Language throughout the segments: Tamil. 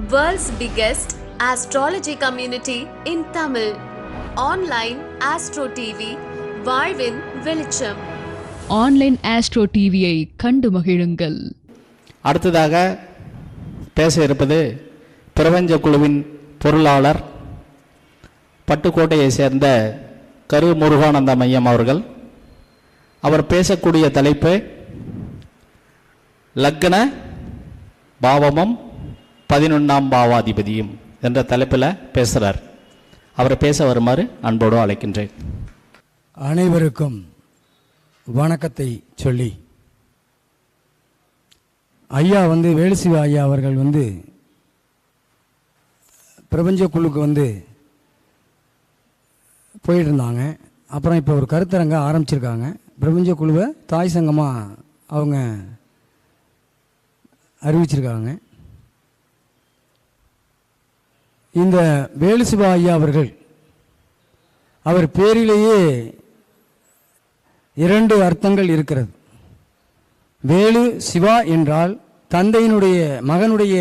World's biggest astrology community in Tamil. Online Astro TV, வாழ்வின் வெளிச்சம். ஆன்லைன் ஆஸ்ட்ரோ டிவியை கண்டு மகிழுங்கள். அடுத்ததாக பேச இருப்பது பிரபஞ்ச குழுவின் பொருளாளர் பட்டுக்கோட்டையை சேர்ந்த கரு முருகானந்த மையம் அவர்கள். அவர் பேசக்கூடிய தலைப்பு லக்ன பாவமும் 11ஆம் பாவாதிபதியும் என்ற தலைப்பில் பேசுகிறார். அவரை பேச வருமாறு அன்போடு அழைக்கின்றேன். அனைவருக்கும் வணக்கத்தை சொல்லி, ஐயா வேலுசிவ ஐயா அவர்கள் பிரபஞ்ச குழுக்கு போயிட்டு இருந்தாங்க. அப்புறம் இப்போ ஒரு கருத்தரங்க ஆரம்பிச்சிருக்காங்க. பிரபஞ்ச குழுவை தாய் சங்கமாக அவங்க அறிவிச்சிருக்காங்க. இந்த வேலுசிவா ஐயா அவர்கள், அவர் பேரிலேயே 2 அர்த்தங்கள் இருக்கிறது. வேலு சிவா என்றால் தந்தையினுடைய மகனுடைய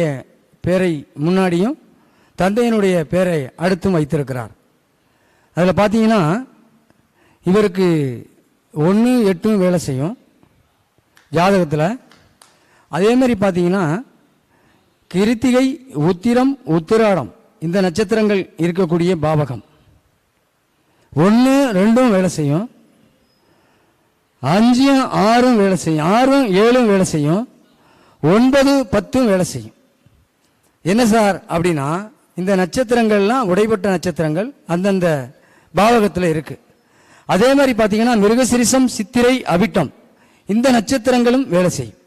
பேரை முன்னாடியும் தந்தையினுடைய பேரை அடுத்தும் வைத்திருக்கிறார். அதில் பார்த்தீங்கன்னா இவருக்கு 1, 8 வேலை செய்யும் ஜாதகத்தில். அதே மாதிரி பார்த்தீங்கன்னா கிருத்திகை, உத்திரம், உத்திராடம் இந்த நட்சத்திரங்கள் இருக்கக்கூடிய பாவகம் 1, 2 வேலை செய்யும், 5, 6 வேலை செய்யும், 6, 7 வேலை செய்யும், 9, 10 வேலை செய்யும். என்ன சார் அப்படின்னா, இந்த நட்சத்திரங்கள்லாம் உடைப்பட்ட நட்சத்திரங்கள் அந்தந்த பாவகத்தில் இருக்கு. அதே மாதிரி பார்த்தீங்கன்னா மிருகசிரிசம், சித்திரை, அவிட்டம் இந்த நட்சத்திரங்களும் வேலை செய்யும்.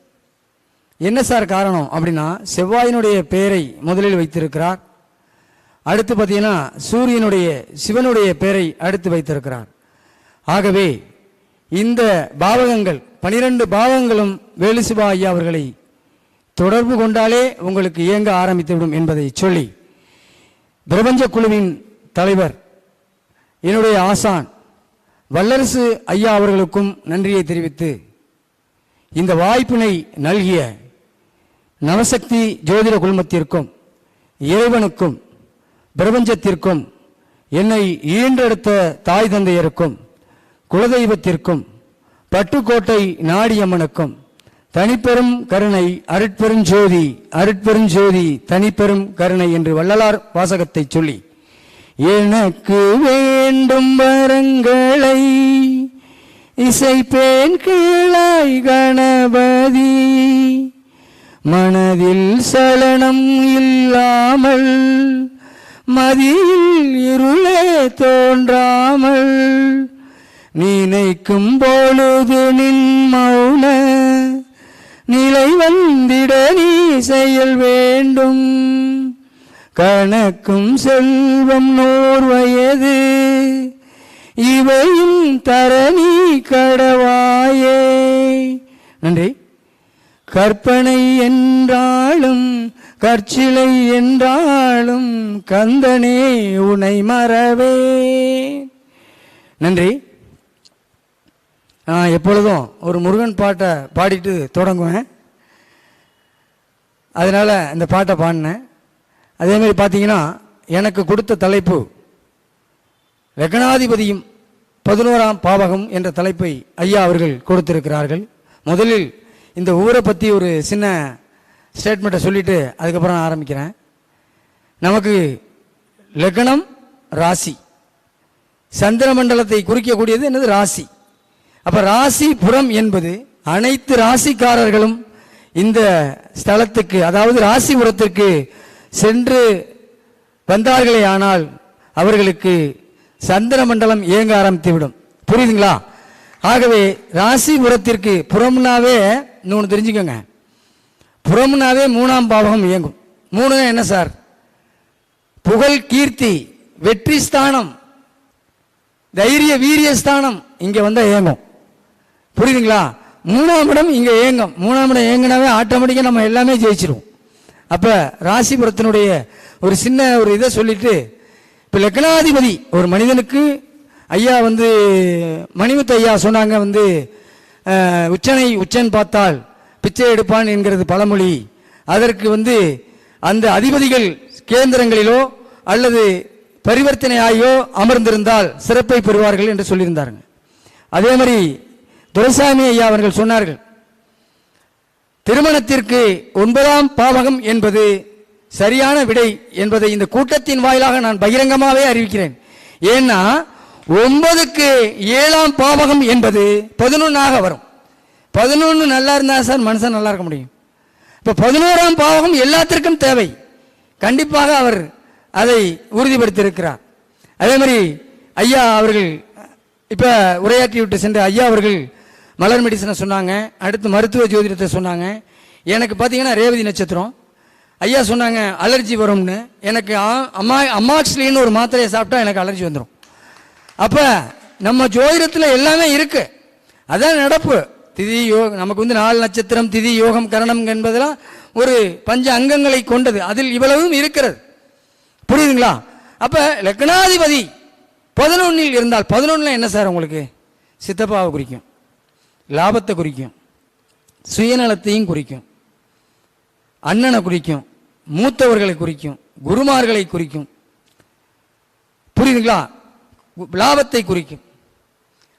என்ன சார் காரணம் அப்படின்னா, செவ்வாயினுடைய பெயரை முதலில் வைத்திருக்கிறார். அடுத்து பார்த்தீங்கன்னா சூரியனுடைய சிவனுடைய பெயரை அடுத்து வைத்திருக்கிறார். ஆகவே இந்த பாவகங்கள் 12 பாவகங்களும் வேலுசிவா ஐயா அவர்களை தொடர்பு கொண்டாலே உங்களுக்கு இயங்க ஆரம்பித்துவிடும் என்பதை சொல்லி, பிரபஞ்ச குழுவின் தலைவர் என்னுடைய ஆசான் வல்லரசு ஐயா அவர்களுக்கும் நன்றியை தெரிவித்து, இந்த வாய்ப்பினை நல்கிய நவசக்தி ஜோதிட குழுமத்திற்கும் இறைவனுக்கும் பிரபஞ்சத்திற்கும் என்னை ஈன்றெடுத்த தாய் தந்தையருக்கும் குலதெய்வத்திற்கும் பட்டுக்கோட்டை நாடியம்மனுக்கும் தனிப்பெரும் கருணை அருட்பெருஞ்சோதி அருட்பெருஞ்சோதி தனிப்பெரும் கருணை என்று வள்ளலார் வாசகத்தை சொல்லி, எனக்கு வேண்டும் வரங்களை இசைப்பேன் கீழாய் கணபதி, மனதில் சலனம் இல்லாமல் மதியில் இருளே தோன்றாமல், நினைக்கும் பொழுது நின் மௌன நிலை வந்திட நீ செயல் வேண்டும், கணக்கும் செல்வம் 100 வயது இவையும் தரணி கடவாயே. நன்றி. கற்பனை என்றாலும் கற்சிலை என்றாலும் கந்தனே உனை மறவே. நன்றி. நான் எப்பொழுதும் ஒரு முருகன் பாட்டை பாடிட்டு தொடங்குவேன். அதனால் இந்த பாட்டை பாடினேன். அதேமாதிரி பார்த்தீங்கன்னா எனக்கு கொடுத்த தலைப்பு லக்னாதிபதியும் 11ஆம் பாவகம் என்ற தலைப்பை ஐயா அவர்கள் கொடுத்திருக்கிறார்கள். முதலில் இந்த ஊரை பற்றி ஒரு சின்ன ஸ்டேட்மெண்ட்டை சொல்லிவிட்டு அதுக்கப்புறம் நான் ஆரம்பிக்கிறேன். நமக்கு லக்னம் ராசி, சந்திர மண்டலத்தை குறிக்கக்கூடியது என்னது ராசி. அப்போ ராசி புறம் என்பது அனைத்து ராசிக்காரர்களும் இந்த ஸ்தலத்துக்கு, அதாவது ராசிபுரத்திற்கு சென்று வந்தார்களே ஆனால் அவர்களுக்கு சந்திர மண்டலம் இயங்க ஆரம்பித்துவிடும். புரியுதுங்களா? ஆகவே ராசிபுரத்திற்கு புறம்னாவே இன்னொன்று தெரிஞ்சுக்கோங்க, புறம்னாவே 3ஆம் பாவகம் இயங்கும். 3 என்ன சார்? புகழ், கீர்த்தி, வெற்றி ஸ்தானம், தைரிய வீரிய ஸ்தானம் இங்கே வந்தால் இயங்கும். புரியுதுங்களா? 3ஆம் இடம் இங்கே இயங்கும். 3ஆம் இடம் இயங்கினாவே ஆட்டோமேட்டிக்காக நம்ம எல்லாமே ஜெயிச்சிருவோம். அப்போ ராசிபுரத்தினுடைய ஒரு சின்ன ஒரு இதை சொல்லிட்டு, இப்போ லக்னாதிபதி ஒரு மனிதனுக்கு ஐயா மணிமுத்து ஐயா சொன்னாங்க உச்சன் பார்த்தால் பிச்சை எடுப்பான் என்கிறது பழமொழி. அதற்கு அந்த அதிபதிகள் கேந்திரங்களிலோ அல்லது பரிவர்த்தனையாயோ அமர்ந்திருந்தால் சிறப்பை பெறுவார்கள் என்று சொல்லியிருந்தார்கள். அதே மாதிரி துரைசாமி ஐயா அவர்கள் சொன்னார்கள், திருமணத்திற்கு 9ஆம் பாவகம் என்பது சரியான விடை என்பதை இந்த கூட்டத்தின் வாயிலாக நான் பகிரங்கமாகவே அறிவிக்கிறேன். ஏன்னா 9க்கு 7ஆம் பாவகம் என்பது 11ஆக வரும். 11 நல்லா இருந்தா சார் மனுஷன் நல்லா இருக்க முடியும். இப்போ 11ஆம் பாவகம் எல்லாத்திற்கும் தேவை. கண்டிப்பாக அவர் அதை உறுதிப்படுத்தியிருக்கிறார். அதே மாதிரி ஐயா அவர்கள் இப்போ உரையாற்றி விட்டு சென்ற ஐயா அவர்கள் மலர் மெடிசனை சொன்னாங்க, அடுத்து மருத்துவ ஜோதிடத்தை சொன்னாங்க. எனக்கு பார்த்தீங்கன்னா ரேவதி நட்சத்திரம். ஐயா சொன்னாங்க அலர்ஜி வரும்னு. எனக்கு அமாக்ஸ்லின்னு ஒரு மாத்திரையை சாப்பிட்டா எனக்கு அலர்ஜி வந்துடும். அப்போ நம்ம ஜோதிடத்தில் எல்லாமே இருக்கு. அதான் நடப்பு. திதி யோகம் நமக்கு 4 நட்சத்திரம், திதி யோகம் கரணம் என்பதெல்லாம் ஒரு பஞ்ச அங்கங்களை கொண்டது. அதில் இவ்வளவும் இருக்கிறது. புரியுதுங்களா? அப்போ லக்னாதிபதி 11ல் இருந்தால், 11ல் என்ன சார் உங்களுக்கு? சித்தப்பாவை குறிக்கும், லாபத்தை குறிக்கும், சுயநலத்தையும் குறிக்கும், அண்ணனை குறிக்கும், மூத்தவர்களை குறிக்கும், குருமார்களை குறிக்கும். புரியுதுங்களா? லாபத்தை குறிக்கும்.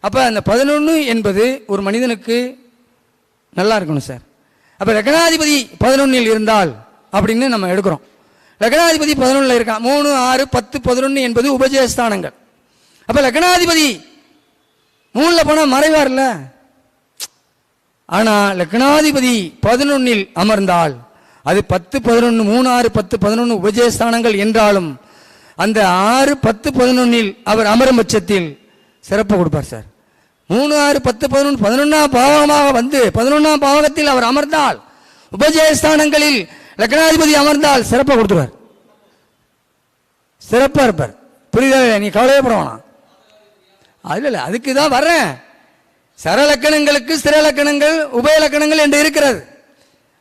அப்போ அந்த 11 என்பது ஒரு மனிதனுக்கு நல்லா இருக்கணும் சார். அப்போ லக்னாதிபதி 11ல் இருந்தால் அப்படின்னு நம்ம எடுக்கிறோம். லக்னாதிபதி 11ல் இருக்கான். 3, 6, 10, 11 என்பது உபஜயஸ்தானங்கள். அப்போ லக்னாதிபதி 3ல் போனால் மறைவார்ல. ஆனால் லக்னாதிபதி 11ல் அமர்ந்தால் அது 10, 11, 3, 6, 10, 11 உபஜயஸ்தானங்கள் என்றாலும் அந்த 6, 10, 11ல் அவர் அமரும் பட்சத்தில் சிறப்பு கொடுப்பார் சார். 3, 6, 10, 11 11ஆம் பாவகமாக வந்து 11ஆம் பாவகத்தில் அவர் அமர்ந்தால், உபஜயஸ்தானங்களில் லக்னாதிபதி அமர்ந்தால் சிறப்பாக கொடுத்துருவார், சிறப்பாக இருப்பார். புரியுதா? நீ கவலையப்பட வேணாம். அது இல்லை, அதுக்கு தான் வர்றேன். சரலக்கணங்களுக்கு ஸ்திரலக்கணங்கள் உபயலக்கணங்கள் என்று இருக்கிறது.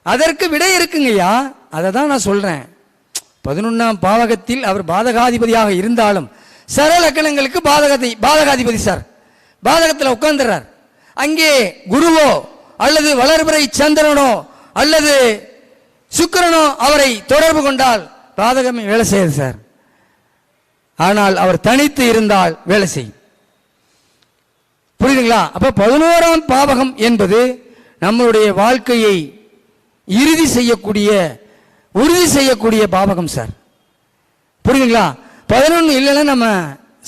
அதற்கு விடை இருக்குங்கய்யா. அதை தான் நான் சொல்றேன். 11ஆம் பாவகத்தில் அவர் பாதகாதிபதியாக இருந்தாலும் சரலக்கணங்களுக்கு பாதகாதிபதி சார் பாதகத்தில் உட்கார்ந்துறார். அங்கே குருவோ அல்லது வளர்பிறை சந்திரனோ அல்லது சுக்கிரனோ அவரை தொடர்பு கொண்டால் பாதகமே வேலை செய்யாது சார். ஆனால் அவர் தனித்து இருந்தால் வேலை செய்யும். புரியுதுங்களா? அப்ப 11ஆம் பாவகம் என்பது நம்மளுடைய வாழ்க்கையை உறுதி செய்யக்கூடிய பாவகம் சார். புரியுதுங்களா? 11 இல்லைன்னா நம்ம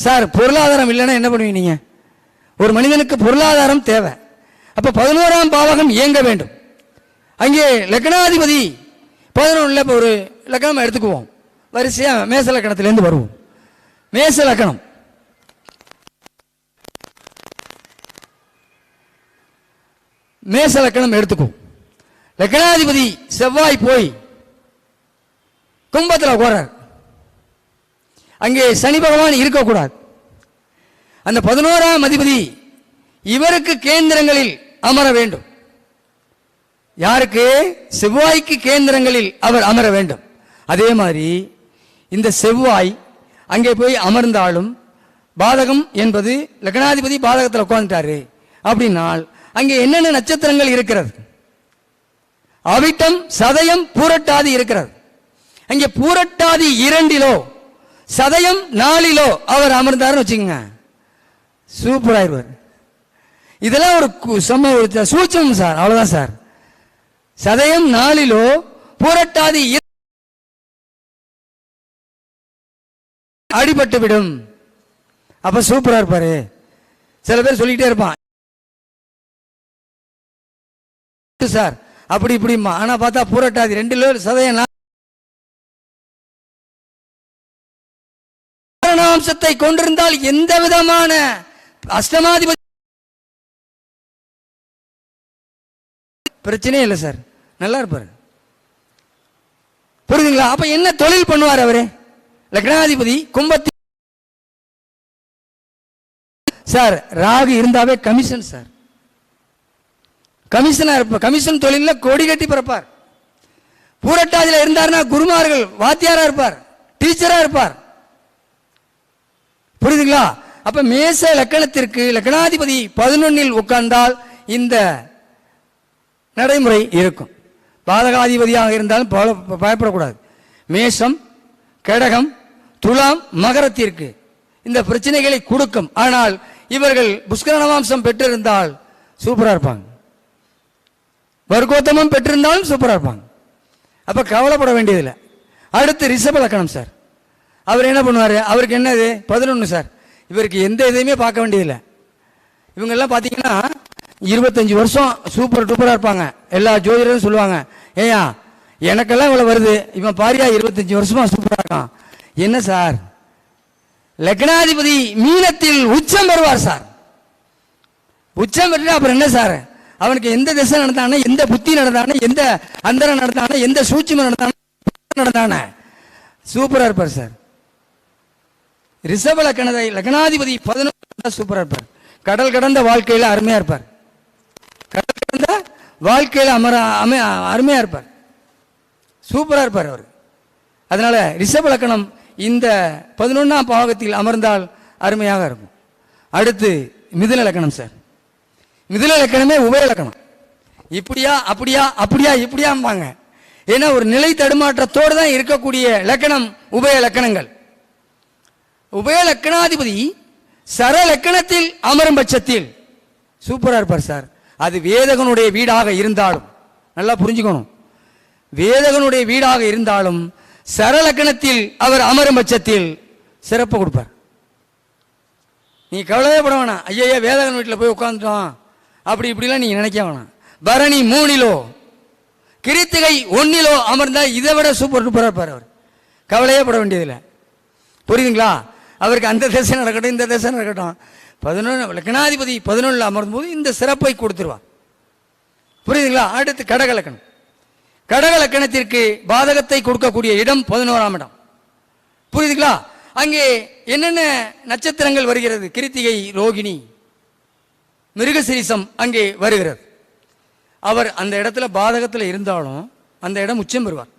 சார் பொருளாதாரம் இல்லைன்னா என்ன பண்ணுவீங்க நீங்க? ஒரு மனிதனுக்கு பொருளாதாரம் தேவை. அப்ப 11ஆம் பாவகம் இயங்க வேண்டும். அங்கே லக்னாதிபதி 11ல் இப்போ ஒரு லக்கணம் எடுத்துக்குவோம். வரிசையா மேச லக்கணத்திலேருந்து வருவோம். மேச லக்கணம் மேச லக்கணம் எடுத்துக்கும். லக்னாதிபதி செவ்வாய் போய் கும்பத்தில் உட்கார்றார். அங்கே சனி பகவான் இருக்கக்கூடாது. அந்த 11ஆம் அதிபதி இவருக்கு கேந்திரங்களில் அமர வேண்டும். யாருக்கு? செவ்வாய்க்கு கேந்திரங்களில் அவர் அமர வேண்டும். அதே மாதிரி இந்த செவ்வாய் அங்கே போய் அமர்ந்தாலும் பாதகம் என்பது லக்னாதிபதி பாதகத்தில் உட்கார்ந்துட்டாரு அப்படின்னால் அங்கே என்னென்ன நட்சத்திரங்கள் இருக்கிறது? அவிட்டம், சதயம், பூரட்டாதி இருக்கிறது. அங்கே பூரட்டாதி 2லோ சதயம் 4லோ அவர் அமர்ந்தாருன்னு வச்சுக்கோங்க, சூப்பர் ஆயிடுவார். இதெல்லாம் ஒரு சூட்சம் சார். அவ்வளவுதான் சார். சதயம் 4லோ பூரட்டாதி அடிபட்டு விடும். அப்ப சூப்பரா இருப்பாரு. சில பேர் சொல்லிட்டே இருப்பான் சார் அப்படி இப்படிமா, ஆனா பார்த்தா பூரட்டாதி 2ல சதயம் அம்சத்தை கொண்டிருந்தால் எந்த விதமான அஷ்டமாதிபதி பிரச்சனையே இல்லை சார், நல்லா இருப்பாரு. புரியுதுங்களா? அப்ப என்ன தொழில் பண்ணுவார் அவரு? லக்னாதிபதி கும்பத்தில் சார் ராகு இருந்தாவே கமிஷன் சார், கமிஷனா இருப்பார். கமிஷன் தொழில கொடி கட்டி பிறப்பார். பூரட்டாதியில இருந்தார்னா குருமார்கள் வாத்தியாரா இருப்பார், டீச்சரா இருப்பார். புரியுதுங்களா? அப்ப மேச லக்கணத்திற்கு லக்னாதிபதி 11ல் உட்கார்ந்தால் இந்த நடைமுறை இருக்கும். பாதகாதிபதியாக இருந்தாலும் பயப்படக்கூடாது. மேஷம், கடகம், துலாம், மகரத்திற்கு இந்த பிரச்சனைகளை கொடுக்கும். ஆனால் இவர்கள் புஷ்கர நவாம்சம் பெற்றிருந்தால் சூப்பரா இருப்பாங்க, வர்க்கோத்தமம் பெற்றிருந்தாலும் சூப்பரா இருப்பாங்க. அப்ப கவலைப்பட வேண்டியதில்லை. அடுத்து ரிஷப லக்கணம் சார். அவர் என்ன பண்ணுவார்? அவருக்கு என்னது 11 சார். இவருக்கு எந்த இதையுமே பார்க்க வேண்டியதில்லை. இவங்கெல்லாம் பார்த்தீங்கன்னா 25 வருஷம் சூப்பர் டூப்பராக இருப்பாங்க. எல்லா ஜோதிடரும் சொல்லுவாங்க, ஏயா எனக்கெல்லாம் இவ்வளோ வருது, இவன் பாரியா 25 வருஷமா சூப்பராக இருக்கான். என்ன சார், லக்னாதிபதி மீனத்தில் உச்சம் பெறுவார் சார். உச்சம் பெற்று அப்புறம் என்ன சார், அவனுக்கு எந்த திசை நடந்தானே, எந்த புத்தி நடந்தானே, எந்த அந்தரம் நடந்தானே, எந்த சூட்சுமம் நடந்தானே சூப்பரா இருப்பார் சார். ரிஷப லக்னாதிபதி 11 சூப்பரா இருப்பார். கடல் கடந்த வாழ்க்கையில அருமையா இருப்பார். கடல் கடந்த வாழ்க்கையில அருமையா இருப்பார், சூப்பரா இருப்பார் அவர். அதனால ரிஷப லக்கணம் இந்த 11ஆம் பாவகத்தில் அமர்ந்தால் அருமையாக இருக்கும். அடுத்து மிதுன லக்கணம் சார். மிதுன லக்கணமே உபய லக்கணம். இப்படியா அப்படியா அப்படியா இப்படியாம்பாங்க. ஏன்னா ஒரு நிலை தடுமாற்றத்தோடு தான் இருக்கக்கூடிய லக்கணம் உபய லக்கணங்கள். உபய லக்கணாதிபதி சர லக்கணத்தில் அமரும் பட்சத்தில் சூப்பரா இருப்பார் சார். அது வேதகனுடைய வீடாக இருந்தாலும், நல்லா புரிஞ்சுக்கணும், வேதகனுடைய வீடாக இருந்தாலும் சரலக்கணத்தில் அவர் அமரும் பட்சத்தில் சிறப்பு கொடுப்பார். நீ கவலையே பட வேணாம், ஐயா வேதகன் வீட்டில் போய் உட்காந்துட்டோம் அப்படி இப்படிலாம் நீங்க நினைக்க வேணாம். பரணி 3 கிருத்திகை 1 அமர்ந்தா இதை விட சூப்பர் டூப்பரா இருப்பார் அவர். கவலையே பட வேண்டியதில்லை. புரியுதுங்களா? அவருக்கு அந்த திசை நடக்கட்டும், இந்த திசை நடக்கட்டும், 11 லக்னாதிபதி 11 அமர்ந்த போது இந்த சிறப்பை கொடுத்துருவார். புரியுதுங்களா? அடுத்து கடக லக்கணம். கடக லக்கணத்திற்கு பாதகத்தை கொடுக்கக்கூடிய இடம் 11ஆம் இடம். புரியுதுங்களா? அங்கே என்னென்ன நட்சத்திரங்கள் வருகிறது? கிருத்திகை, ரோகிணி, மிருகசிரிசம் அங்கே வருகிறது. அவர் அந்த இடத்துல பாதகத்தில் இருந்தாலும் அந்த இடம் உச்சம் பெறுவார்.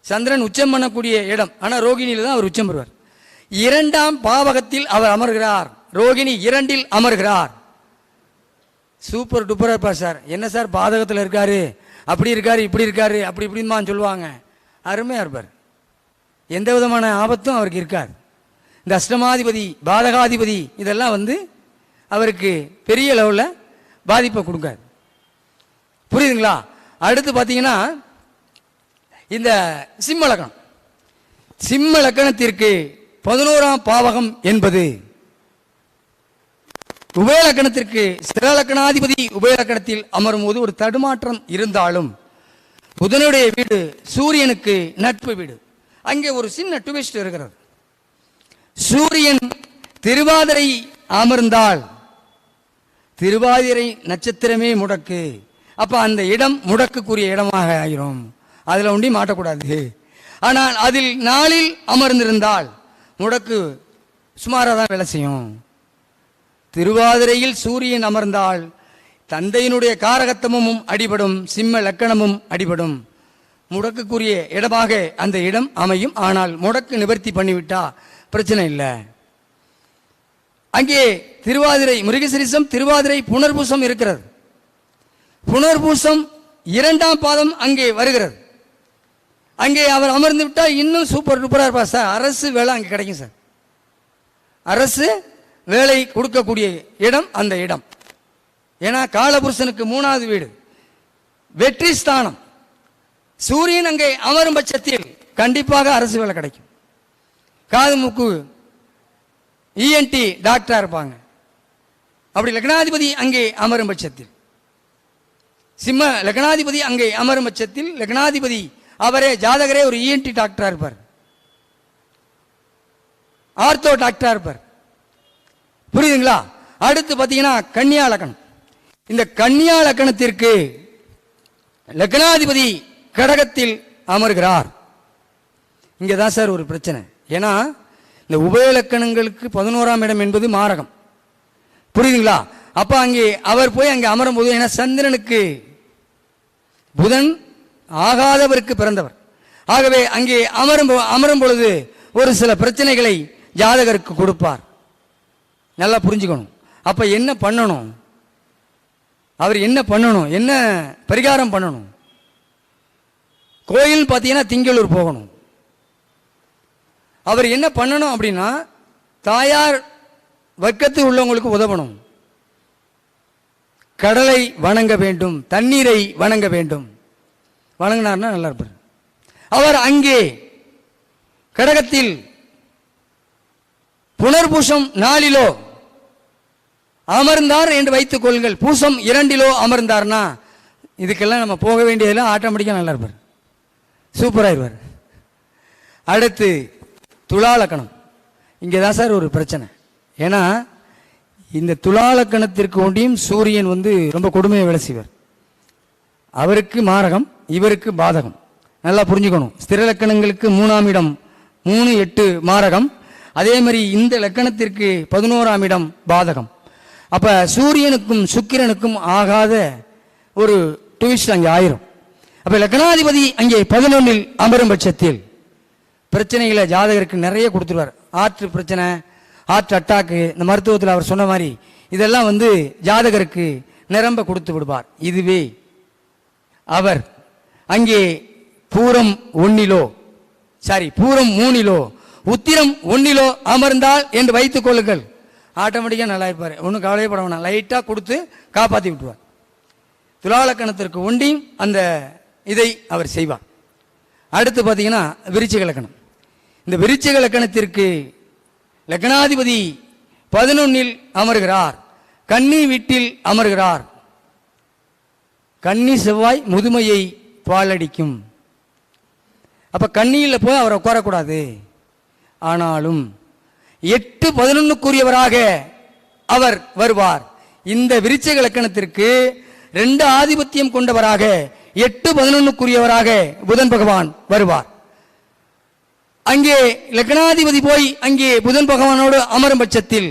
சந்திரன் உச்சம் பண்ணக்கூடிய இடம், ஆனால் ரோகிணியில் தான் அவர் உச்சம் பெறுவார். 2ஆம் பாவகத்தில் அவர் அமர்கிறார். ரோகிணி 2இல் அமர்கிறார். சூப்பர் டூப்பரா இருப்பார் சார். என்ன சார் பாதகத்தில் இருக்காரு, அப்படி இருக்காரு, இப்படி இருக்காரு, அப்படி இப்படிமா சொல்லுவாங்க. அருமையா இருப்பார். எந்த விதமான ஆபத்தும் அவருக்கு இருக்காது. இந்த அஷ்டமாதிபதி, பாதகாதிபதி இதெல்லாம் அவருக்கு பெரிய லெவலில் பாதிப்பை கொடுக்காது. புரியுதுங்களா? அடுத்து பார்த்தீங்கன்னா இந்த சிம்ம லக்கணம். சிம்ம லக்கணத்திற்கு 11ஆம் பாவகம் என்பது உபயலக்கணத்திற்கு ஸ்திரலக்கணாதிபதி உபயலக்கணத்தில் அமரும் போது ஒரு தடுமாற்றம் இருந்தாலும் புதனுடைய வீடு சூரியனுக்கு நட்பு வீடு. அங்கே ஒரு சின்ன ட்விஸ்ட் இருக்கிறது. சூரியன் திருவாதிரை அமர்ந்தால் திருவாதிரை நட்சத்திரமே முடக்கு. அப்ப அந்த இடம் முடக்குக்குரிய இடமாக ஆகிரும். அதுல ஒண்டி மாட்டக்கூடாது. ஆனால் அதில் நாளில் அமர்ந்திருந்தால் முடக்கு சுமாராக தான் வேலை செய்யும். திருவாதிரையில் சூரியன் அமர்ந்தால் தந்தையினுடைய காரகத்தமும் அடிபடும், சிம்ம லக்கணமும் அடிபடும். முடக்குக்குரிய இடமாக அந்த இடம் அமையும். ஆனால் முடக்கு நிவர்த்தி பண்ணிவிட்டா பிரச்சனை இல்லை. அங்கே திருவாதிரை மிருகசிரிசம், திருவாதிரை புனர்பூசம் இருக்கிறது. புனர்பூசம் 2ஆம் பாதம் அங்கே வருகிறது. அங்கே அவர் அமர்ந்து விட்டால் இன்னும் சூப்பர் டூப்பரா இருப்பார் சார். அரசு வேலை அங்கே கிடைக்கும் சார். அரசு வேலை கொடுக்கக்கூடிய இடம் அந்த இடம். ஏன்னா காலபுருஷனுக்கு 3வது வீடு வெற்றி ஸ்தானம். சூரியன் அங்கே அமரும் பட்சத்தில் கண்டிப்பாக அரசு வேலை கிடைக்கும். காது மூக்கு இஎன்டி டாக்டரா இருப்பாங்க. அப்படி லக்னாதிபதி அங்கே அமரும் பட்சத்தில், சிம்ம லக்னாதிபதி அங்கே அமரும் பட்சத்தில் லக்னாதிபதி அவரே ஜாதகரே ஒரு இஎன்டி டாக்டரா இருப்பார், ஆர்த்தோ டாக்டரா இருப்பார். புரியுதுங்களா? அடுத்து பார்த்தீங்கன்னா கன்னியா லக்கணம். இந்த கன்னியா லக்கணத்திற்கு லக்னாதிபதி கடகத்தில் அமர்கிறார். இங்கே தான் சார் ஒரு பிரச்சனை. ஏன்னா இந்த உபய லக்கணங்களுக்கு 11ஆம் இடம் என்பது மாரகம். புரியுதுங்களா? அப்ப அங்கே அவர் போய் அங்கே அமரும் போது, ஏன்னா சந்திரனுக்கு புதன் ஆகாதவருக்கு பிறந்தவர். ஆகவே அங்கே அமரும் பொழுது ஒரு சில பிரச்சனைகளை ஜாதகருக்கு கொடுப்பார். நல்லா புரிஞ்சுக்கணும். அப்ப என்ன பண்ணணும்? அவர் என்ன பண்ணணும்? என்ன பரிகாரம் பண்ணணும்? கோயில் பார்த்தீங்கன்னா திங்களூர் போகணும். அவர் என்ன பண்ணணும் அப்படின்னா, தாயார் வர்க்கத்தில் உள்ளவங்களுக்கு உதவணும், கடலை வணங்க வேண்டும், தண்ணீரை வணங்க வேண்டும். வணங்கினார்னா நல்லா இருப்பார். அவர் அங்கே கடகத்தில் புனர்பூசம் 4 அமர்ந்தார் என்று வைத்துக் கொள்ளுங்கள். பூசம் 2 அமர்ந்தார்னா இதுக்கெல்லாம் நம்ம போக வேண்டியதெல்லாம் ஆட்டோமேட்டிக்காக நல்லா இருப்பார், சூப்பராகிடுவார். அடுத்து துலாலக்கணம். இங்கே தான் சார் ஒரு பிரச்சனை. ஏன்னா இந்த துலாலக்கணத்திற்கு ஒன்றியும் சூரியன் ரொம்ப கொடுமையை வேலை செய்வார். அவருக்கு மாரகம், இவருக்கு பாதகம். நல்லா புரிஞ்சுக்கணும். ஸ்திர லக்கணங்களுக்கு 3ஆம் இடம் 3, 8 மாரகம். அதே மாதிரி இந்த லக்கணத்திற்கு 11ஆம் இடம் பாதகம். அப்ப சூரியனுக்கும் சுக்கிரனுக்கும் ஆகாத ஒரு ட்விஸ்ட் அங்கே ஆயிரும். அப்ப லக்னாதிபதி அங்கே 11 அமரும் பட்சத்தில் பிரச்சனைகளை ஜாதகருக்கு நிறைய கொடுத்துருவார். ஆற்று பிரச்சனை, ஹார்ட் அட்டாக்கு, இந்த மருத்துவத்தில் அவர் சொன்ன மாதிரி இதெல்லாம் ஜாதகருக்கு நிரம்ப கொடுத்து விடுவார். இதுவே அவர் அங்கே பூரம் 3 உத்திரம் 1 அமர்ந்தால் என்று வைத்துக் கொள்ளுங்கள். ஆட்டோமேட்டிக்காக நல்லா இருப்பார். ஒன்றும் கவலைப்பட வேணாம், லைட்டாக கொடுத்து காப்பாற்றி விட்டுருவார். துலாலக்கணத்திற்கு ஒண்டியும் அந்த இதை அவர் செய்வார். அடுத்து பார்த்தீங்கன்னா விருச்சிக லக்கணம். இந்த விருச்சிக லக்கணத்திற்கு லக்னாதிபதி 11 அமர்கிறார், கன்னி வீட்டில் அமர்கிறார். கன்னி செவ்வாய் முதுமையை பாலடிக்கும். அப்ப கன்னியில் போய் அவர் உட்காரக்கூடாது. ஆனாலும் 8-11க்குரியவராக அவர் வருவார். இந்த விருச்சிக லக்கணத்திற்கு 2 ஆதிபத்தியம் கொண்டவராக 8-11க்குரியவராக புதன் பகவான் வருவார். அங்கே லக்னாதிபதி போய் அங்கே புதன் பகவானோடு அமரும் பட்சத்தில்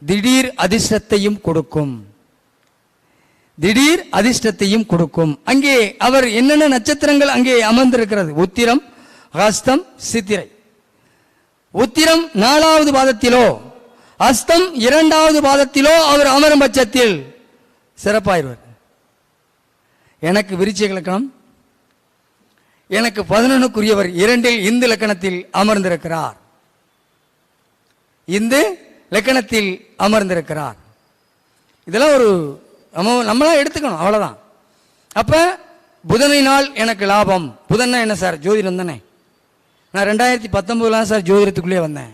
திடீர் அதிர்ஷ்டத்தையும் கொடுக்கும். திடீர் அதிர்ஷ்டத்தையும் கொடுக்கும். அங்கே அவர் என்னென்ன நட்சத்திரங்கள் அங்கே அமர்ந்திருக்கிறது? உத்திரம், ஹஸ்தம், சித்திரை. உத்திரம் 4வது பாதத்திலோ ஹஸ்தம் 2வது பாதத்திலோ அவர் அமரும் பட்சத்தில் சிறப்பாயிருவார். எனக்கு விருச்சிக லக்கணம், எனக்கு 11க்குரியவர் 2 இந்து லக்கணத்தில் அமர்ந்திருக்கிறார். இந்து லக்கணத்தில் அமர்ந்திருக்கிறார். இதெல்லாம் ஒரு நம்மளா எடுத்துக்கணும், அவ்வளவுதான். அப்ப புதனினால் எனக்கு லாபம். புதன்னா என்ன சார்? ஜோதிடம் தானே. நான் 2019 சார் ஜோதிடத்துக்குள்ளே வந்தேன்.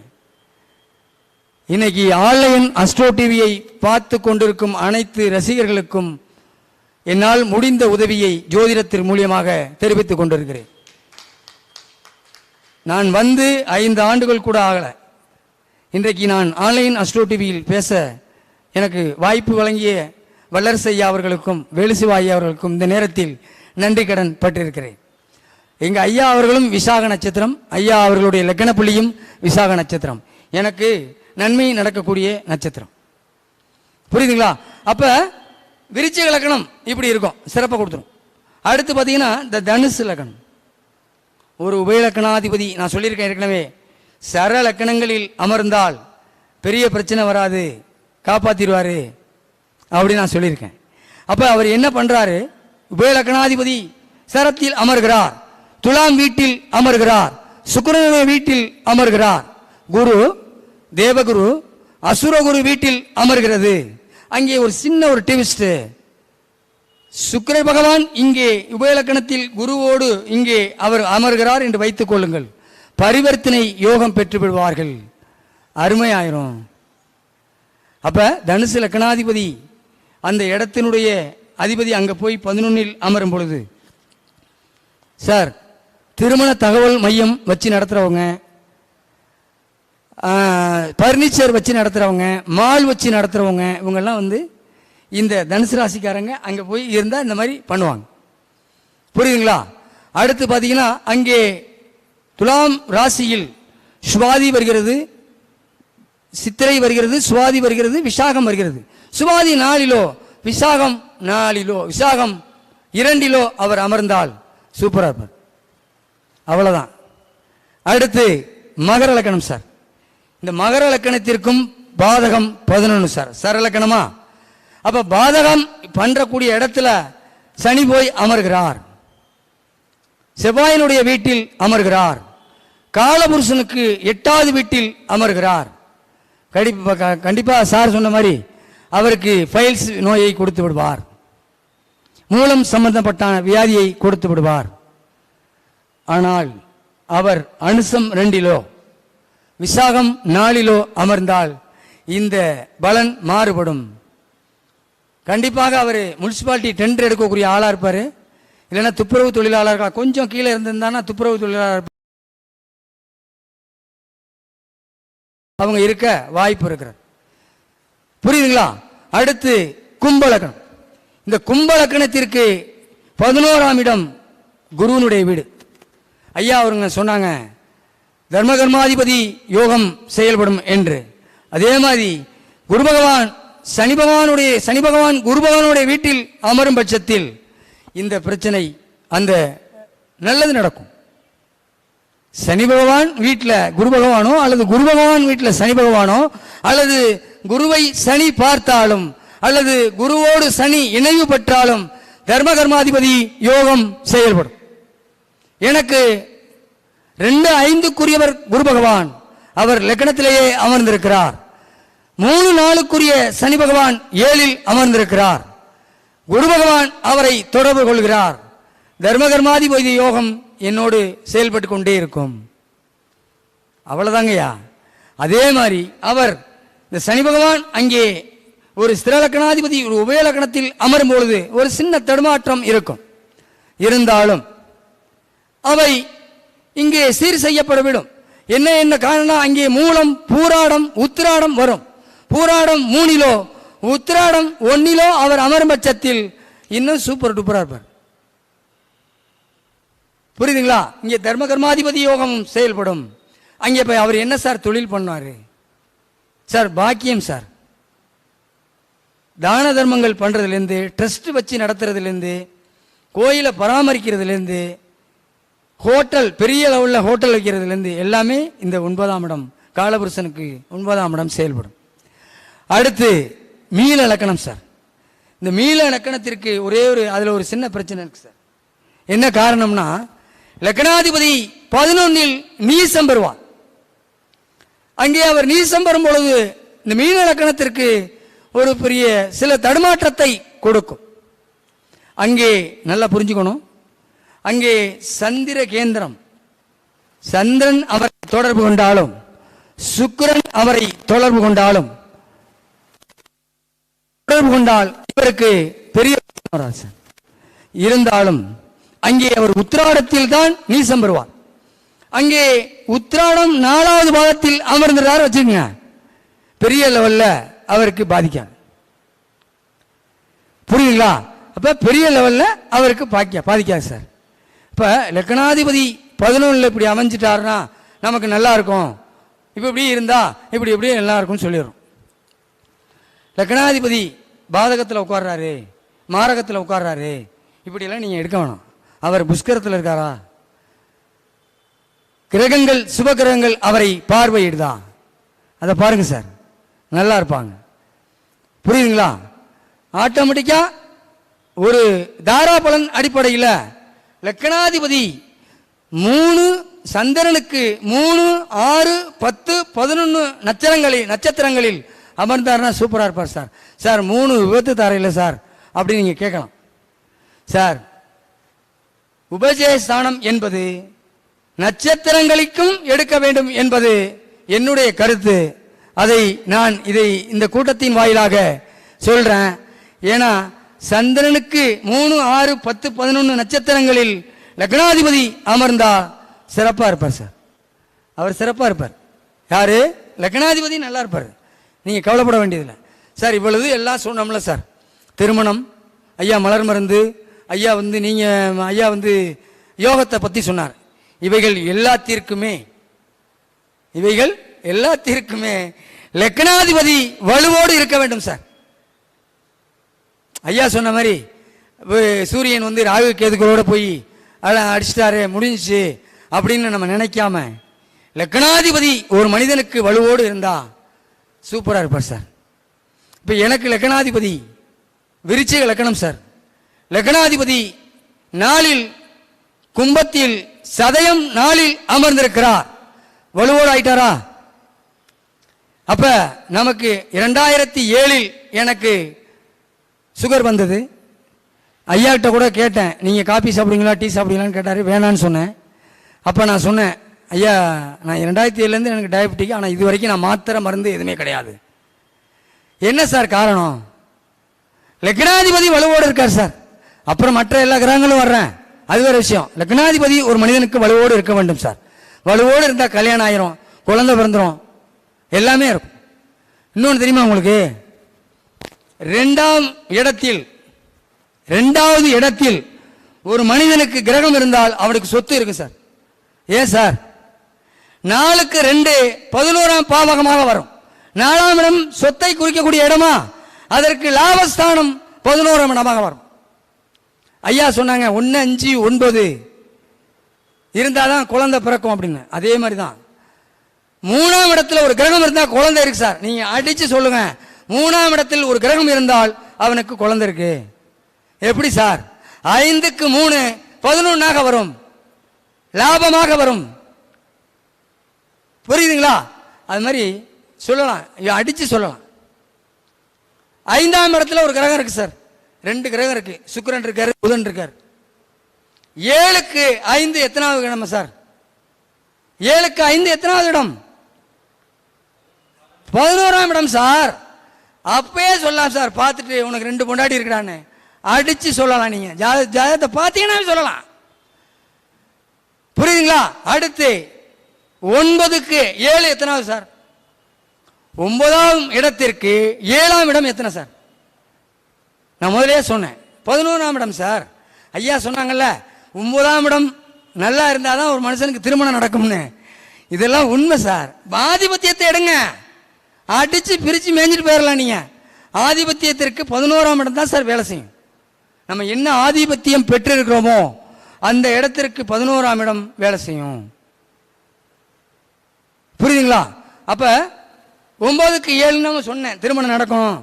இன்னைக்கு ஆன்லைன் அஸ்ட்ரோ டிவியை பார்த்து கொண்டிருக்கும் அனைத்து ரசிகர்களுக்கும் என்னால் முடிந்த உதவியை ஜோதிடத்தின் மூலியமாக தெரிவித்துக் கொண்டிருக்கிறேன். நான் 5 ஆண்டுகள் கூட ஆகல. இன்றைக்கு நான் ஆன்லைன் அஸ்ட்ரோ டிவியில் பேச எனக்கு வாய்ப்பு வழங்கிய வல்லரசு ஐயா அவர்களுக்கும் வேலுசிவா ஐயா அவர்களுக்கும் இந்த நேரத்தில் நன்றி கடன் பட்டிருக்கிறேன். எங்க ஐயா அவர்களும் விசாக நட்சத்திரம், ஐயா அவர்களுடைய லக்கண புள்ளியும் விசாக நட்சத்திரம். எனக்கு நன்மை நடக்கக்கூடிய நட்சத்திரம். புரியுதுங்களா? அப்ப விருச்சிக லக்கணம் இப்படி இருக்கும், சிறப்பாக கொடுத்துரும். அடுத்து பார்த்தீங்கன்னா இந்த தனுசு லக்கணம். ஒரு உபயலக்கணாதிபதி, நான் சொல்லியிருக்கேன் ஏற்கனவே, சர லக்கணங்களில் அமர்ந்தால் பெரிய பிரச்சனை வராது, காப்பாத்திடுவாரு அப்படி நான் சொல்லியிருக்கேன். அப்ப அவர் என்ன பண்றாரு? உபயலக்கணாதிபதி சரத்தில் அமர்கிறார், துலாம் வீட்டில் அமர்கிறார், சுக்கிரனுடைய வீட்டில் அமர்கிறார். குரு தேவகுரு அசுரகுரு வீட்டில் அமர்கிறது. அங்கே ஒரு சின்ன ஒரு ட்விஸ்ட். சுக்கிர பகவான் இங்கே உபயலக்கணத்தில் குருவோடு இங்கே அவர் அமர்கிறார் என்று வைத்துக் கொள்ளுங்கள். பரிவர்த்தனை யோகம் பெற்று விடுவார்கள், அருமையாயிரும். அப்ப தனுசு லக்கணாதிபதி அந்த இடத்தினுடைய அதிபதி அங்க போய் 11 அமரும் பொழுது, சார் திருமண தகவல் மையம் வச்சு நடத்துறவங்க, பர்னிச்சர் வச்சு நடத்துறவங்க, மால் வச்சு நடத்துறவங்க, இவங்கெல்லாம் இந்த தனுசு ராசிக்காரங்க அங்க போய் இருந்தா இந்த மாதிரி பண்ணுவாங்க. புரியுதுங்களா? அடுத்து பாத்தீங்கன்னா அங்கே துலாம் ராசியில் சுவாதி வருகிறது, சித்திரை வருகிறது, சுவாதி வருகிறது, விசாகம் வருகிறது. சுவாதி 4 விசாகம் 4 விசாகம் 2 அவர் அமர்ந்தால் சூப்பரா இருப்பார். அவ்வளவுதான். அடுத்து மகர லக்கணம் சார். இந்த மகர லக்கணத்திற்கும் பாதகம் 11 சார். சரலக்கணமா? அப்ப பாதகம் பண்றக்கூடிய இடத்துல சனி போய் அமர்கிறார், செவ்வாயினுடைய வீட்டில் அமர்கிறார், காலபுருஷனுக்கு 8வது வீட்டில் அமர்கிறார். கண்டிப்பா சார் சொன்ன மாதிரி அவருக்கு ஃபைல்ஸ் நோயை கொடுத்து விடுவார், மூலம் சம்பந்தப்பட்ட வியாதியை கொடுத்து விடுவார். ஆனால் அவர் அனுசம் 2 விசாகம் 4 அமர்ந்தால் இந்த பலன் மாறுபடும். கண்டிப்பாக அவர் முனிசிபாலிட்டி டெண்டர் எடுக்கக்கூடிய ஆளா இருப்பாரு, இல்லைன்னா துப்புரவு தொழிலாளர்கள் கொஞ்சம் கீழே இருந்திருந்தானா துப்புரவு தொழிலாளர் அவங்க இருக்க வாய்ப்பு இருக்கிறது. புரியுதுங்களா? அடுத்து கும்பலக்கணம். இந்த கும்பலக்கணத்திற்கு 11ஆம் இடம் குருவனுடைய வீடு. ஐயா அவருங்க சொன்னாங்க தர்மகர்மாதிபதி யோகம் செயல்படும் என்று. அதே மாதிரி குரு பகவான் சனி பகவான் குரு பகவானுடைய வீட்டில் அமரும் பட்சத்தில் இந்த பிரச்சனை அந்த நல்லது நடக்கும். சனி பகவான் வீட்டில் குரு பகவானோ அல்லது குரு பகவான் வீட்டில் சனி பகவானோ அல்லது குருவை சனி பார்த்தாலும் அல்லது குருவோடு சனி இணைவு பெற்றாலும் தர்மகர்மாதிபதி யோகம் செயல்படும். எனக்கு 2-5க்குரியவர் குரு பகவான், அவர் லக்னத்திலேயே அமர்ந்திருக்கிறார். 3-4க்குரிய சனி பகவான் 7இல் அமர்ந்திருக்கிறார். குரு பகவான் அவரை தொடர்பு கொள்கிறார். தர்மகர்மாதிபதி யோகம் என்னோடு செயல்பட்டு கொண்டே இருக்கும். அவ்வளவுதாங்கய்யா. அதே மாதிரி அவர் இந்த சனி பகவான் அங்கே ஒரு ஸ்திர லக்னாதிபதி ஒரு உபய லக்னத்தில் அமரும் பொழுது ஒரு சின்ன தடுமாற்றம் இருக்கும். இருந்தாலும் அவை இங்கே சீர் செய்யப்படவிடும். என்ன காரணம்? அங்கே மூலம் பூராடம் உத்திராடம் வரும். பூராடம் 3 உத்திராடம் 1 அவர் அமரும் பட்சத்தில் இன்னும் சூப்பர் டூப்பரா இருப்பார். புரியுதுங்களா? இங்கே தர்மகர்மாதிபதி யோகம் செயல்படும். அங்கே போய் அவர் என்ன சார் தொழில் பண்ணாரு சார்? பாக்கியம் சார். தான தர்மங்கள் பண்றதுலேருந்து, ட்ரஸ்ட் வச்சு நடத்துறதுலேருந்து, கோயிலை பராமரிக்கிறதுலேருந்து, ஹோட்டல் பெரிய லெவலில் ஹோட்டல் வைக்கிறதுலேருந்து எல்லாமே இந்த 9ஆம் இடம் காலபுருஷனுக்கு 9ஆம் இடம் செயல்படும். அடுத்து மீன லக்கணம் சார். இந்த மீன லக்கணத்திற்கு ஒரே அதில் ஒரு சின்ன பிரச்சனை இருக்கு சார். என்ன காரணம்னா லக்னாதிபதி 11இல் நீசம் பெறுவார். அங்கே அவர் நீசம் பெறும் பொழுது இந்த மீன லக்கணத்திற்கு ஒரு பெரிய சில தடுமாற்றத்தை கொடுக்கும். அங்கே நல்லா புரிஞ்சுக்கணும், அங்கே சந்திர கேந்திரம், சந்திரன் அவரை தொடர்பு கொண்டாலும் சுக்கிரன் அவரை தொடர்பு கொண்டால் இவருக்கு பெரிய இருந்தாலும் அங்கே அவர் உத்திராடத்தில் தான் நீசம் பெறுவார். அங்கே உத்திராடம் 4வது பாதத்தில் அமர்ந்தார் வச்சுக்கோங்க, பெரிய லெவல்ல அவருக்கு பாதிக்காது. புரியுதுங்களா? அப்ப பெரிய லெவல்ல அவருக்கு பாதிக்காது சார். இப்ப லக்னாதிபதி 11 இப்படி அமைஞ்சிட்டாருன்னா நமக்கு நல்லா இருக்கும், இப்படி இருந்தா இப்படி நல்லா இருக்கும்னு சொல்லிடுறோம். லக்னாதிபதி பாதகத்தில் உட்கார்றாரு, மாரகத்தில் உட்கார்றாரு, இப்படியெல்லாம் நீங்க எடுக்க வேணாம். அவர் புஷ்கரத்தில் இருக்காரா? கிரகங்கள் சுப கிரகங்கள் அவரை பார்வையிடுதா? அதை பாருங்க சார், நல்லா இருப்பாங்க. புரியுதுங்களா? ஆட்டோமேட்டிக்கா ஒரு தாராபலன் அடிப்படையில் லக்னாதிபதி 3 சந்திரனுக்கு 3, 6, 10, 11 நட்சத்திரங்களில் அமர்ந்தார்னா சூப்பரா இருப்பார் சார். சார் 3 விபத்து தாரையில் சார் அப்படின்னு நீங்க கேட்கலாம். சார் உபஜயஸ்தானம் என்பது நட்சத்திரங்களுக்கும் எடுக்க வேண்டும் என்பது என்னுடைய கருத்து. அதை நான் இந்த கூட்டத்தின் வாயிலாக சொல்றேன். ஏன்னா சந்திரனுக்கு 3, 6, 10, 11 நட்சத்திரங்களில் லக்னாதிபதி அமர்ந்தா சிறப்பா இருப்பார் சார். அவர் சிறப்பா இருப்பார். யாரு? லக்னாதிபதி நல்லா இருப்பார். நீங்க கவலைப்பட வேண்டியதில்லை சார். இவ்வளவு எல்லாம் சொன்னோம்ல சார். திருமணம், ஐயா மலர் மருந்து, ஐயா ஐயா யோகத்தை பத்தி சொன்னார். இவைகள் எல்லாத்திற்குமே லக்னாதிபதி வலுவோடு இருக்க வேண்டும் சார். ஐயா சொன்ன மாதிரி சூரியன் ராகு கேதுகளோட போய் அடிச்சிட்டாரு முடிஞ்சிச்சு அப்படின்னு நம்ம நினைக்காம லக்னாதிபதி ஒரு மனிதனுக்கு வலுவோடு இருந்தா சூப்பரா இருப்பார் சார். இப்ப எனக்கு லக்னாதிபதி விருச்சிக லக்னம் சார். லக்னாதிபதி 4இல் கும்பத்தில் சதயம் 4இல் அமர்ந்திருக்கிறார். வலுவோடு ஆயிட்டாரா? அப்ப நமக்கு 2007 எனக்கு சுகர் வந்தது. ஐயா கிட்ட கூட கேட்டேன், நீங்க காபி சாப்பிடுங்களா டீ சாப்பிடுங்களான்னு கேட்டாரு. வேணான்னு சொன்னேன். அப்ப நான் சொன்னேன், ஐயா நான் 2007 எனக்கு டயபெட்டிக், ஆனால் இது வரைக்கும் நான் மாத்திரை மருந்து எதுவுமே கிடையாது. என்ன சார் காரணம்? லக்னாதிபதி வலுவோடு இருக்கார் சார். அப்புறம் மற்ற எல்லா கிரகங்களும் வர்றேன், அது வேற விஷயம். லக்னாதிபதி ஒரு மனிதனுக்கு வலுவோடு இருக்க வேண்டும் சார். வலுவோடு இருந்தால் கல்யாணம் ஆயிரும், குழந்தை பிறந்துடும், எல்லாமே இருக்கும். இன்னொன்று தெரியுமா உங்களுக்கு? இரண்டாவது இடத்தில் ஒரு மனிதனுக்கு கிரகம் இருந்தால் அவனுக்கு சொத்து இருக்கு சார். ஏன் சார்? 4க்கு 2 11ஆம் பாவகமாக வரும். 4ஆம் இடம் சொத்தை குறிக்கக்கூடிய இடமா, அதற்கு லாபஸ்தானம் 11ஆம் இடமாக வரும். ஐயா சொன்னாங்க 1, 5, 9 இருந்தாதான் குழந்தை பிறக்கும் அப்படின்னு. அதே மாதிரி தான் 3ஆம் இடத்துல ஒரு கிரகம் இருந்தால் குழந்தை இருக்கு சார். நீங்க அடிச்சு சொல்லுங்க, 3ஆம் இடத்தில் ஒரு கிரகம் இருந்தால் அவனுக்கு குழந்தை இருக்கு. எப்படி சார்? 5க்கு 3 11ஆக வரும், லாபமாக வரும். புரியுதுங்களா? அது மாதிரி சொல்லலாம், அடிச்சு சொல்லலாம். 5ஆம் இடத்துல ஒரு கிரகம் இருக்கு சார், 2 கிரகம் இருக்கு, சுக்கிரன் இருக்காரு, புதன் இருக்காரு. 7க்கு 5 எத்தனாவது இடம் சார்? 7க்கு 5 எத்தனாவது இடம்? 11ஆம் இடம் சார். அப்பயே சொல்லலாம் சார், பார்த்துட்டு உனக்கு 2 பொண்டாட்டி இருக்கிறான்னு அடிச்சு சொல்லலாம். நீங்க ஜாதகத்தை பார்த்தீங்கன்னா சொல்லலாம். புரியுதுங்களா? அடுத்து 9க்கு 7 எத்தனாவது சார்? 9ஆம் இடத்திற்கு 7ஆம் இடம் எத்தனை சார்? நான் முதலே சொன்னேன் 11ஆம் இடம் சார். ஐயா சொன்னாங்கல்ல 9ஆம் இடம் நல்லா இருந்தாதான் ஒரு மனுஷனுக்கு திருமணம் நடக்கும்னு. இதெல்லாம் உண்மை சார். ஆதிபத்தியத்தை எடுங்க, அடிச்சு பிரிச்சு மேய்ஞ்சிட்டு போயிடலாம். நீங்க ஆதிபத்தியத்திற்கு 11ஆம் இடம் தான் சார் வேலை செய்யும். நம்ம என்ன ஆதிபத்தியம் பெற்றிருக்கிறோமோ அந்த இடத்திற்கு 11ஆம் இடம் வேலை செய்யும். புரியுதுங்களா? அப்ப 9க்கு 7 நம்ம சொன்னேன் திருமணம் நடக்கும்.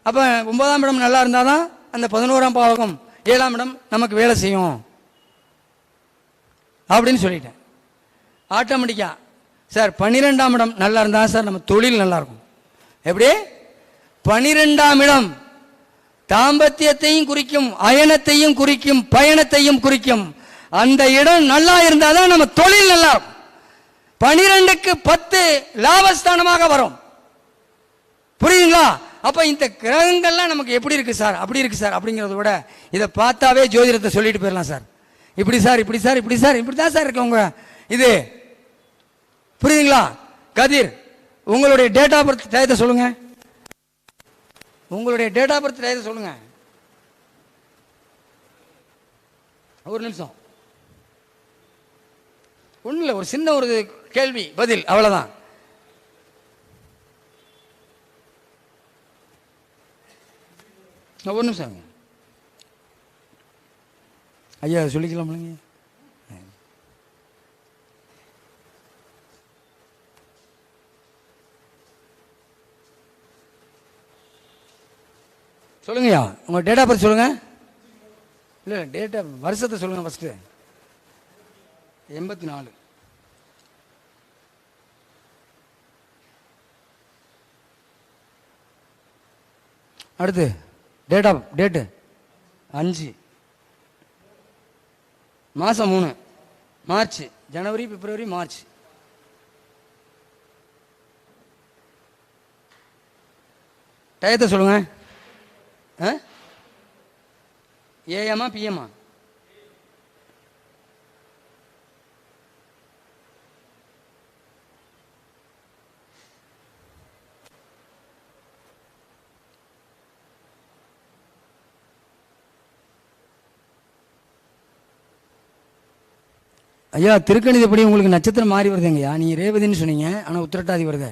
அப்ப 9ஆம் இடம் நல்லா இருந்தாதான் அந்த 11ஆம் பாவகம் 7ஆம் இடம் நமக்கு வேலை செய்யும் அப்படின்னு சொல்லிட்டேன். ஆட்டோமேட்டிக்கா சார் 12ஆம் இடம் நல்லா இருந்தா சார் நம்ம தொழில் நல்லா இருக்கும். எப்படி? 12ஆம் இடம் தாம்பத்தியத்தையும் குறிக்கும், அயனத்தையும் குறிக்கும், பயணத்தையும் குறிக்கும். அந்த இடம் நல்லா இருந்தாதான் நம்ம தொழில் நல்லா இருக்கும். 12க்கு 10 லாபஸ்தானமாக வரும். புரியுதுங்களா? அப்ப இந்த கிரகங்கள்லாம் நமக்கு எப்படி இருக்கு சார், அப்படி இருக்கு சார் அப்படிங்கிறத விட இதை பார்த்தாவே ஜோதிடத்தை சொல்லிட்டு போயிடலாம் சார். இப்படி சார், இப்படி சார், இப்படி சார், இப்படி தான் சார் இருக்கு உங்க இது. புரியுதுங்களா? கதிர், உங்களுடைய டேட் ஆஃப் பர்த் டயத்தை சொல்லுங்க. உங்களுடைய டேட் ஆஃப் பர்த் டயத்தை சொல்லுங்க. ஒரு நிமிஷம். ஒன்றும் இல்லை, ஒரு சின்ன ஒரு கேள்வி பதில், அவ்வளோதான். ஒரு நிமிஷம் ஐயா சொல்லிக்கலாம். சொல்லுங்கய்யா, உங்க டேட் ஆஃப் பர்த் சொல்லுங்க. இல்லை டேட் ஆஃப் வருஷத்தை சொல்லுங்க ஃபர்ஸ்ட். 84. அடுத்து டேட்டு 5 மாதம் 3 மார்ச், ஜனவரி, பிப்ரவரி, மார்ச். டயத்தை சொல்லுங்க. ஏஎம்மா பிஎம்மா? ஐயா திருக்கணிதப்படி உங்களுக்கு நட்சத்திரம் மாறி வருதுங்கய்யா. நீங்கள் ரேவதின்னு சொன்னீங்க, ஆனால் உத்திரட்டாதி வருது.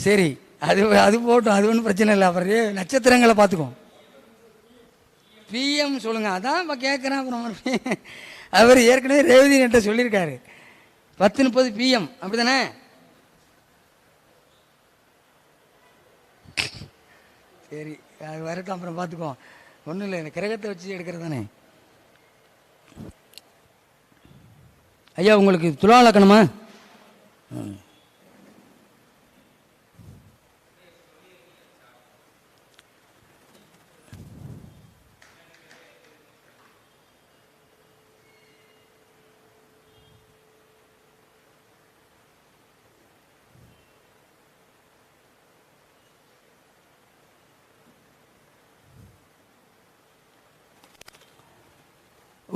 சரி, அது போட்டோம், அது ஒன்றும் பிரச்சனை இல்லை. அப்புறம் நட்சத்திரங்களை பார்த்துக்கோம். பிஎம் சொல்லுங்க. அதான் இப்போ கேட்குறேன். அப்புறம் அவர் ஏற்கனவே ரேவதி என்கிட்ட சொல்லியிருக்காரு 10:30 பிஎம், அப்படி தானே? சரி, அது வரட்டும், அப்புறம் பார்த்துக்குவோம். ஒன்றும் இல்லை, கிரகத்தை வச்சு எடுக்கிறது தானே. ஐயா உங்களுக்கு துலா லக்கணமா?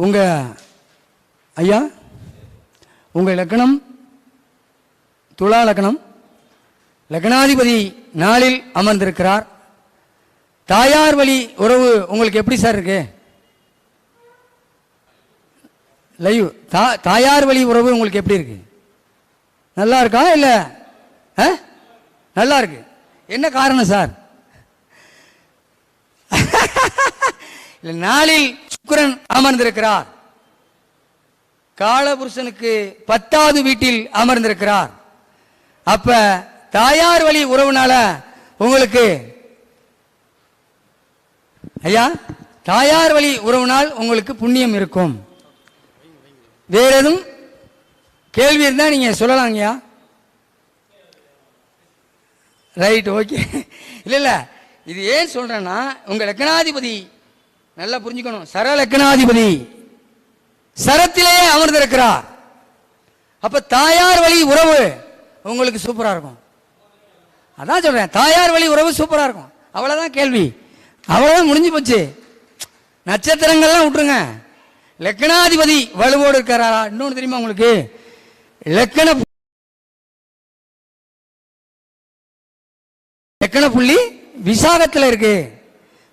உங்க ஐயா உங்கள் லக்கணம் துலா லக்கணம், லக்னாதிபதி நாளில் அமர்ந்திருக்கிறார். தாயார் வழி உறவு உங்களுக்கு எப்படி சார் இருக்கு? லைவ் தாயார் வழி உறவு உங்களுக்கு எப்படி இருக்கு? நல்லா இருக்கா இல்ல? நல்லா இருக்கு. என்ன காரணம் சார்? இல்ல, நாளில் சுக்கிரன் அமர்ந்திருக்கிறார். காலபுருஷனுக்கு 10வது வீட்டில் அமர்ந்திருக்கிறார். அப்ப தாயார் வழி உறவுனால உங்களுக்கு ஐயா தாயார் வழி உறவுனால் உங்களுக்கு புண்ணியம் இருக்கும். வேற எதுவும் கேள்வி இருந்தா நீங்க சொல்லலாங்கய்யா. Right, okay. இல்ல இல்ல, இது ஏன் சொல்றேன்னா உங்க லக்னாதிபதி நல்லா புரிஞ்சுக்கணும். சர லக்னாதிபதி சரத்திலேயே அமர்ந்திருக்கிறார். அப்ப தாயார் வழி உறவு உங்களுக்கு சூப்பரா இருக்கும். அதான் சொல்றேன், தாயார் வழி உறவு சூப்பரா இருக்கும். அவ்வளவுதான் கேள்வி, அவ்வளவுதான் முடிஞ்சு போச்சு. நட்சத்திரங்கள்லாம் விட்டுருங்க, லக்னாதிபதி வலுவோடு இருக்கிறாரா? இன்னொன்று தெரியுமா உங்களுக்கு? லக்கண புள்ளி விசாகத்தில் இருக்கு.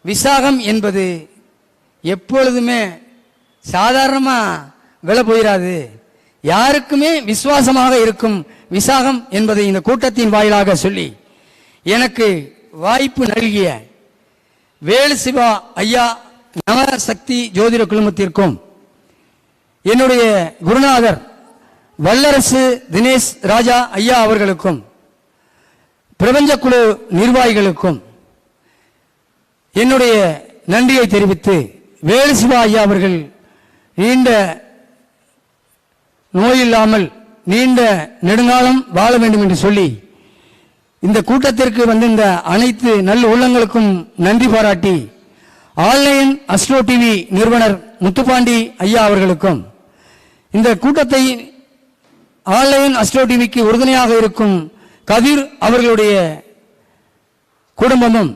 விசாகம் என்பது எப்பொழுதுமே சாதாரணமா விலை போயிடாது, யாருக்குமே விசுவாசமாக இருக்கும் விசாகம் என்பதை இந்த கூட்டத்தின் வாயிலாக சொல்லி எனக்கு வாய்ப்பு நல்கிய வேலு சிவா ஐயா நவசக்தி ஜோதிட குழுமத்திற்கும் என்னுடைய குருநாதர் வல்லரசு தினேஷ் ராஜா ஐயா அவர்களுக்கும் பிரபஞ்ச குழு நிர்வாகிகளுக்கும் என்னுடைய நன்றியை தெரிவித்து, வேலு சிவா ஐயா அவர்கள் நீண்ட நோயில்லாமல் நீண்ட நெடுங்காலம் வாழ வேண்டும் என்று சொல்லி இந்த கூட்டத்திற்கு வந்திருந்த அனைத்து நல்ல உள்ளங்களுக்கும் நன்றி பாராட்டி, ஆன்லைன் அஸ்ட்ரோ டிவி நிறுவனர் முத்துப்பாண்டி ஐயா அவர்களுக்கும் இந்த கூட்டத்தை ஆன்லைன் அஸ்ட்ரோ டிவிக்கு உறுதுணையாக இருக்கும் கதிர் அவர்களுடைய குடும்பமும்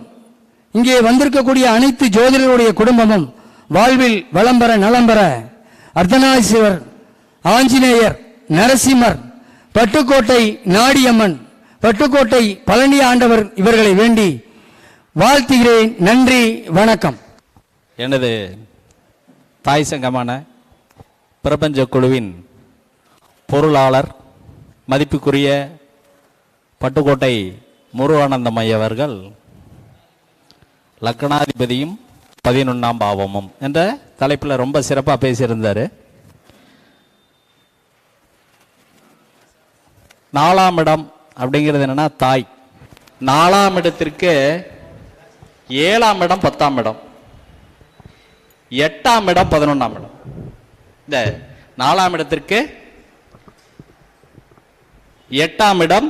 இங்கே வந்திருக்கக்கூடிய அனைத்து ஜோதிடர்களுடைய குடும்பமும் வாழ்வில் வளம் பெற நலம் பெற அர்த்தநாதீஸ்வரர், ஆஞ்சநேயர், நரசிம்மர், பட்டுக்கோட்டை நாடியம்மன், பட்டுக்கோட்டை பழனி ஆண்டவர் இவர்களை வேண்டி வாழ்த்துகிறேன். நன்றி, வணக்கம். எனது தாய் சங்கமான பிரபஞ்ச குழுவின் பொருளாளர் மதிப்புக்குரிய பட்டுக்கோட்டை முருகானந்தம் ஐயா அவர்கள் லக்னாதிபதியும் 11ஆம் பாவமும் என்ற தலைப்பில் ரொம்ப சிறப்பாக பேசியிருந்தார். 4ஆம் இடம் அப்படிங்கிறது என்னன்னா தாய். 4ஆம் இடத்திற்கு 7ஆம் இடம் 10ஆம் இடம், 8ஆம் இடம் 11ஆம் இடம். இந்த 4ஆம் இடத்திற்கு 8ஆம் இடம்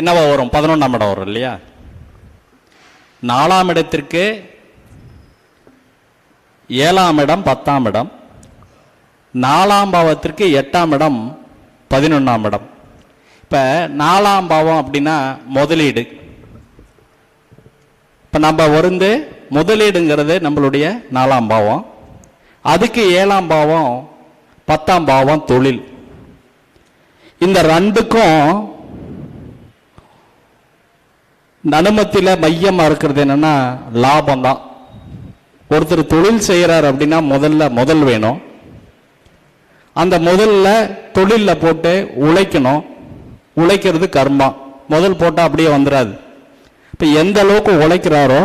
என்னவா வரும்? 11ஆம் இடம் வரும் இல்லையா? 4ஆம் இடத்திற்கு 7ஆம் இடம் 10ஆம் இடம், 4ஆம் பாவத்திற்கு 8ஆம் இடம் 11ஆம் இடம். இப்ப 4ஆம் பாவம் அப்படின்னா முதலீடு. இப்ப நம்ம வந்து முதலீடுங்கிறது நம்மளுடைய 4ஆம் பாவம். அதுக்கு 7ஆம் பாவம் 10ஆம் பாவம் தொழில். இந்த ரெண்டுக்கும் நடுமத்தில மையமா இருக்கிறது என்னன்னா லாபம் தான். ஒருத்தர் தொழில் செய்யறார் அப்படின்னா முதல் வேணும். அந்த முதல்ல தொழில போட்டு உழைக்கணும். உழைக்கிறது கர்மா. முதல் போட்டா அப்படியே வந்துடாது. இப்ப எந்த அளவுக்கு உழைக்கிறாரோ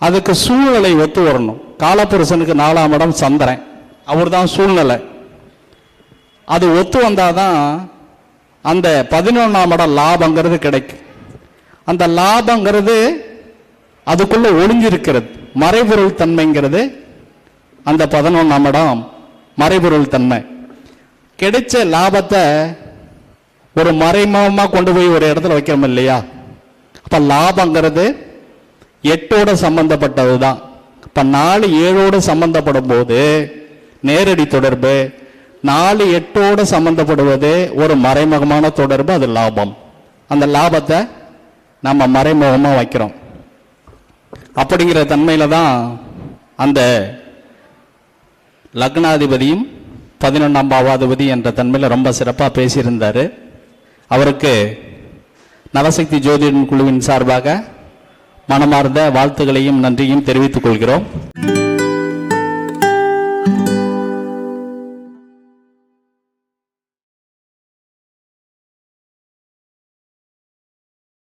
அதுக்கு சூழ்நிலை ஒத்து வரணும். காலபுருஷனுக்கு 4ஆம் இடம் சந்திரன், அவர் தான் சூழ்நிலை. அது ஒத்து வந்தாதான் அந்த 11ஆம் இடம் லாபங்கிறது கிடைக்கும். அந்த லாபங்கிறது அதுக்குள்ள ஒளிஞ்சிருக்கிறது, மறைபொருள் தன்மைங்கிறது அந்த 11ஆம் இடம் மறைபொருள் தன்மை. கிடைச்ச லாபத்தை ஒரு மறைமுகமா கொண்டு போய் ஒரு இடத்துல வைக்கிறோம் இல்லையா? அப்ப லாபங்கிறது 8ஓட சம்பந்தப்பட்டது தான். இப்ப 4 7ஓட சம்பந்தப்படும் போது நேரடி தொடர்பு, 4 8ஓட சம்பந்தப்படுவது ஒரு மறைமுகமான தொடர்பு, அது லாபம். அந்த லாபத்தை நம்ம மறைமுகமா வைக்கிறோம். அப்படிங்கிற தன்மையில தான் அந்த லக்னாதிபதியும் 11ஆம் பாவாதிபதி என்ற தன்மையில் ரொம்ப சிறப்பாக பேசியிருந்தார். அவருக்கு நவசக்தி ஜோதிடன் குழுவின் சார்பாக மனமார்ந்த வாழ்த்துக்களையும் நன்றியும் தெரிவித்துக் கொள்கிறோம்.